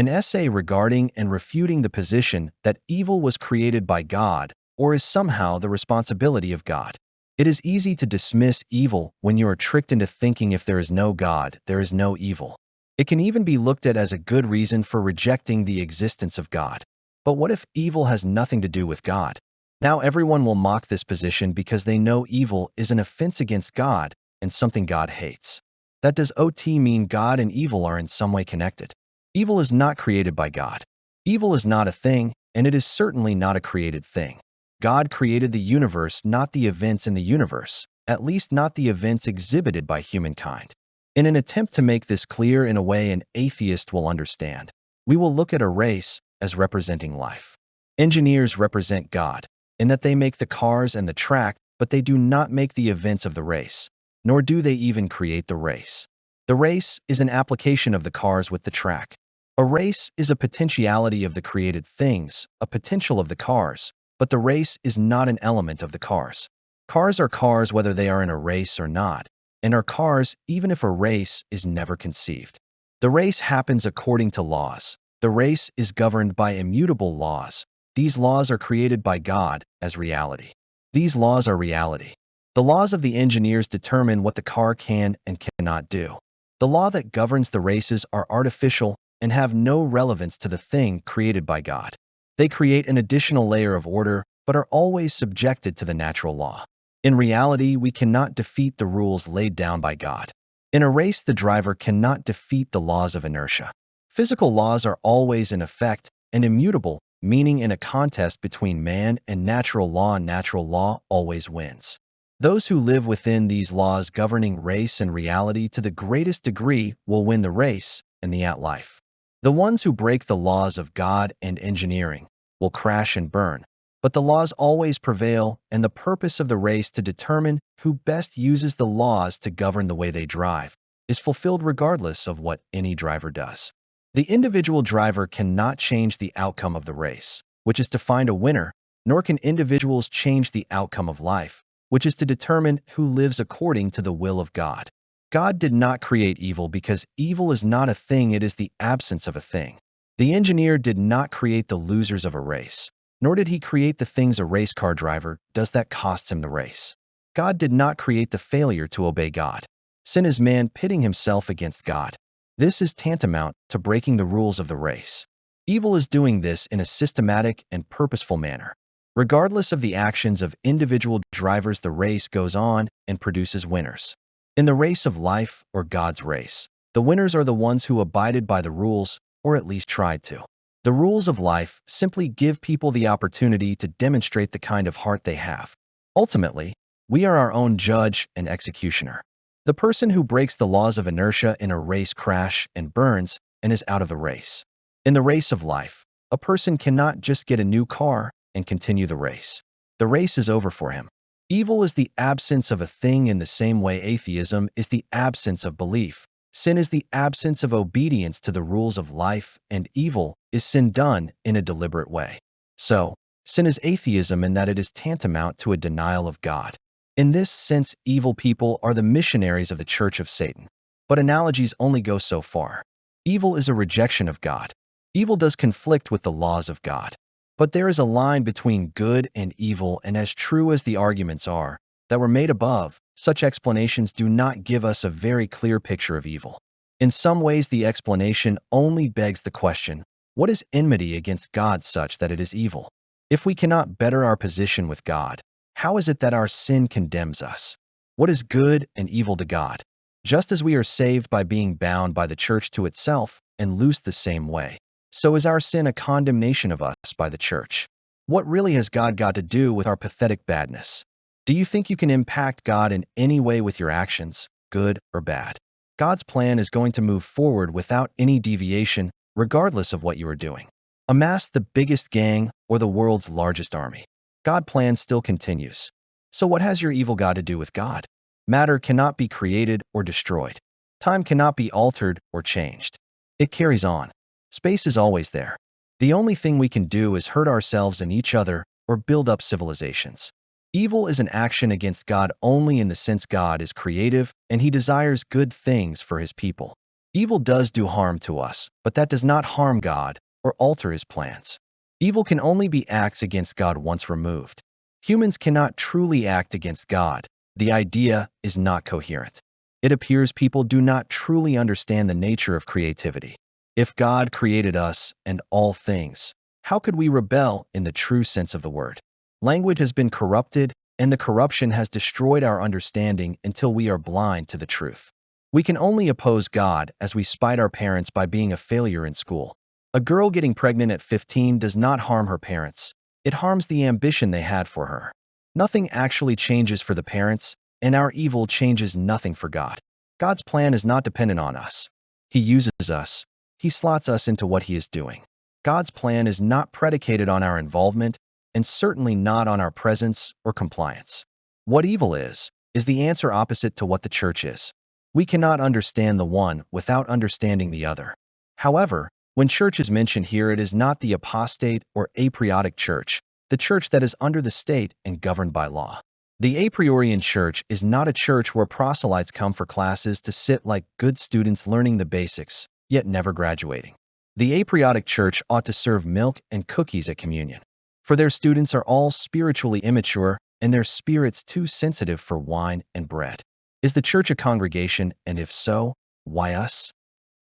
an essay regarding and refuting the position that evil was created by God or is somehow the responsibility of God. It is easy to dismiss evil when you are tricked into thinking if there is no God, there is no evil. It can even be looked at as a good reason for rejecting the existence of God. But what if evil has nothing to do with God? Now everyone will mock this position because they know evil is an offense against God and something God hates. That does not mean God and evil are in some way connected. Evil is not created by God. Evil is not a thing, and it is certainly not a created thing. God created the universe, not the events in the universe, at least not the events exhibited by humankind. In an attempt to make this clear in a way an atheist will understand, we will look at a race as representing life. Engineers represent God, in that they make the cars and the track, but they do not make the events of the race, nor do they even create the race. The race is an application of the cars with the track. A race is a potentiality of the created things, a potential of the cars, but the race is not an element of the cars. Cars are cars whether they are in a race or not, and are cars even if a race is never conceived. The race happens according to laws. The race is governed by immutable laws. These laws are created by God as reality. These laws are reality. The laws of the engineers determine what the car can and cannot do. The law that governs the races are artificial and have no relevance to the thing created by God. They create an additional layer of order, but are always subjected to the natural law. In reality, we cannot defeat the rules laid down by God. In a race, the driver cannot defeat the laws of inertia. Physical laws are always in effect and immutable, meaning in a contest between man and natural law always wins. Those who live within these laws governing race and reality to the greatest degree will win the race and the at-life. The ones who break the laws of God and engineering will crash and burn, but the laws always prevail, and the purpose of the race to determine who best uses the laws to govern the way they drive is fulfilled regardless of what any driver does. The individual driver cannot change the outcome of the race, which is to find a winner, nor can individuals change the outcome of life, which is to determine who lives according to the will of God. God did not create evil because evil is not a thing, it is the absence of a thing. The engineer did not create the losers of a race, nor did he create the things a race car driver does that costs him the race. God did not create the failure to obey God. Sin is man pitting himself against God. This is tantamount to breaking the rules of the race. Evil is doing this in a systematic and purposeful manner. Regardless of the actions of individual drivers, the race goes on and produces winners. In the race of life, or God's race, the winners are the ones who abided by the rules, or at least tried to. The rules of life simply give people the opportunity to demonstrate the kind of heart they have. Ultimately, we are our own judge and executioner. The person who breaks the laws of inertia in a race crashes and burns and is out of the race. In the race of life, a person cannot just get a new car and continue the race. The race is over for him. Evil is the absence of a thing in the same way atheism is the absence of belief. Sin is the absence of obedience to the rules of life, and evil is sin done in a deliberate way. So, sin is atheism in that it is tantamount to a denial of God. In this sense, evil people are the missionaries of the Church of Satan. But analogies only go so far. Evil is a rejection of God. Evil does conflict with the laws of God. But there is a line between good and evil, and as true as the arguments are that were made above, such explanations do not give us a very clear picture of evil. In some ways, the explanation only begs the question, what is enmity against God such that it is evil? If we cannot better our position with God, how is it that our sin condemns us? What is good and evil to God? Just as we are saved by being bound by the church to itself and loosed the same way, so is our sin a condemnation of us by the church. What really has God got to do with our pathetic badness? Do you think you can impact God in any way with your actions, good or bad? God's plan is going to move forward without any deviation, regardless of what you are doing. Amass the biggest gang or the world's largest army. God's plan still continues. So what has your evil got to do with God? Matter cannot be created or destroyed. Time cannot be altered or changed. It carries on. Space is always there. The only thing we can do is hurt ourselves and each other or build up civilizations. Evil is an action against God only in the sense God is creative and he desires good things for his people. Evil does do harm to us, but that does not harm God or alter his plans. Evil can only be acts against God once removed. Humans cannot truly act against God. The idea is not coherent. It appears people do not truly understand the nature of creativity. If God created us and all things, how could we rebel in the true sense of the word? Language has been corrupted, and the corruption has destroyed our understanding until we are blind to the truth. We can only oppose God as we spite our parents by being a failure in school. A girl getting pregnant at 15 does not harm her parents. It harms the ambition they had for her. Nothing actually changes for the parents, and our evil changes nothing for God. God's plan is not dependent on us. He uses us. He slots us into what he is doing. God's plan is not predicated on our involvement, and certainly not on our presence or compliance. What evil is the answer opposite to what the church is. We cannot understand the one without understanding the other. However, when church is mentioned here, it is not the apostate or aprioric church, the church that is under the state and governed by law. The Epicurean church is not a church where proselytes come for classes to sit like good students learning the basics, yet never graduating. The aprioric church ought to serve milk and cookies at communion. For their students are all spiritually immature, and their spirits too sensitive for wine and bread. Is the church a congregation, and if so, why us?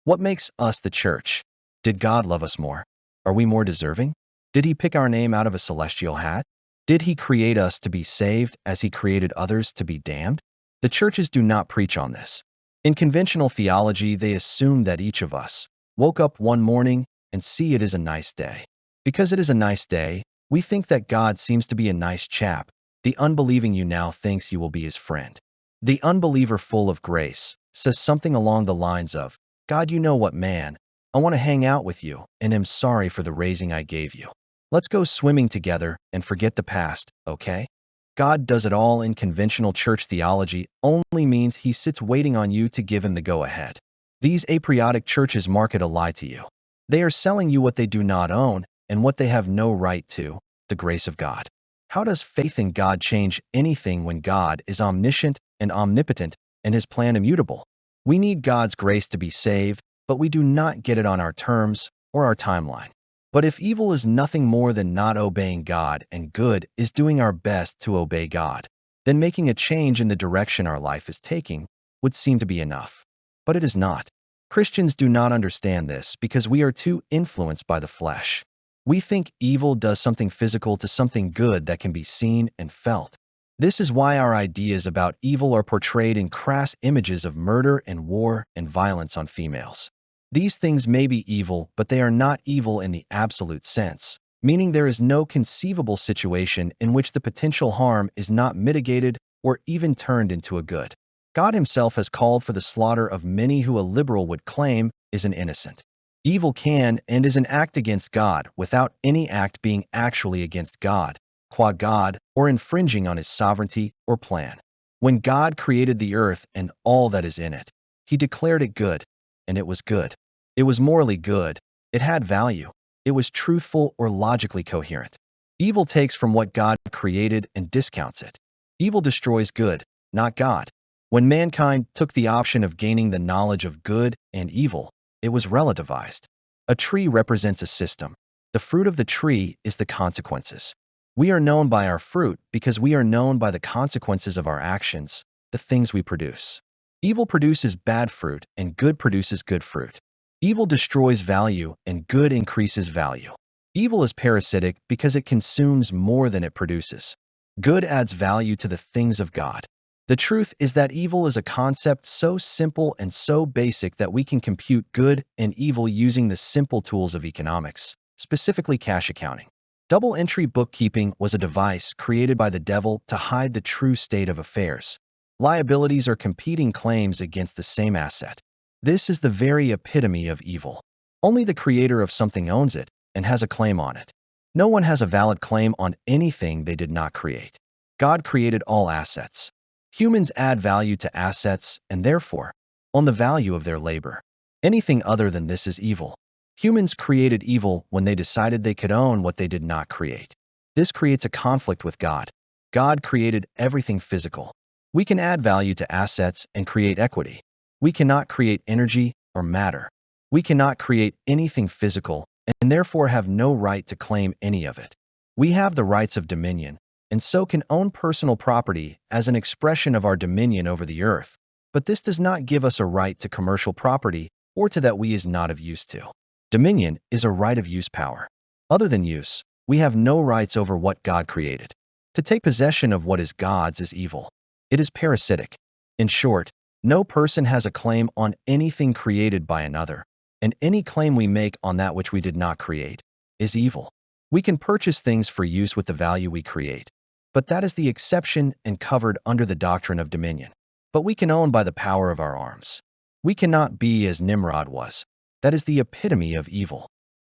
What makes us the church? Did God love us more? Are we more deserving? Did he pick our name out of a celestial hat? Did he create us to be saved as he created others to be damned? The churches do not preach on this. In conventional theology, they assume that each of us woke up one morning and see it is a nice day. Because it is a nice day, we think that God seems to be a nice chap. The unbelieving you now thinks you will be his friend. The unbeliever, full of grace, says something along the lines of, God, you know what, man, I want to hang out with you and am sorry for the raising I gave you. Let's go swimming together and forget the past, okay? God does it all in conventional church theology only means he sits waiting on you to give him the go-ahead. These aprioric churches market a lie to you. They are selling you what they do not own and what they have no right to, the grace of God. How does faith in God change anything when God is omniscient and omnipotent and his plan immutable? We need God's grace to be saved, but we do not get it on our terms or our timeline. But if evil is nothing more than not obeying God and good is doing our best to obey God, then making a change in the direction our life is taking would seem to be enough. But it is not. Christians do not understand this because we are too influenced by the flesh. We think evil does something physical to something good that can be seen and felt. This is why our ideas about evil are portrayed in crass images of murder and war and violence on females. These things may be evil, but they are not evil in the absolute sense, meaning there is no conceivable situation in which the potential harm is not mitigated or even turned into a good. God himself has called for the slaughter of many who a liberal would claim is an innocent. Evil can and is an act against God without any act being actually against God, qua God, or infringing on his sovereignty or plan. When God created the earth and all that is in it, he declared it good, and it was good. It was morally good. It had value. It was truthful or logically coherent. Evil takes from what God created and discounts it. Evil destroys good, not God. When mankind took the option of gaining the knowledge of good and evil, it was relativized. A tree represents a system. The fruit of the tree is the consequences. We are known by our fruit because we are known by the consequences of our actions, the things we produce. Evil produces bad fruit and good produces good fruit. Evil destroys value and good increases value. Evil is parasitic because it consumes more than it produces. Good adds value to the things of God. The truth is that evil is a concept so simple and so basic that we can compute good and evil using the simple tools of economics, specifically cash accounting. Double-entry bookkeeping was a device created by the devil to hide the true state of affairs. Liabilities are competing claims against the same asset. This is the very epitome of evil. Only the creator of something owns it and has a claim on it. No one has a valid claim on anything they did not create. God created all assets. Humans add value to assets and therefore, on the value of their labor. Anything other than this is evil. Humans created evil when they decided they could own what they did not create. This creates a conflict with God. God created everything physical. We can add value to assets and create equity. We cannot create energy or matter. We cannot create anything physical and therefore have no right to claim any of it. We have the rights of dominion, and so can own personal property as an expression of our dominion over the earth. But this does not give us a right to commercial property or to that we is not of use to. Dominion is a right of use power. Other than use, we have no rights over what God created. To take possession of what is God's is evil. It is parasitic. In short, no person has a claim on anything created by another, and any claim we make on that which we did not create is evil. We can purchase things for use with the value we create, but that is the exception and covered under the doctrine of dominion. But we can own by the power of our arms. We cannot be as Nimrod was. That is the epitome of evil.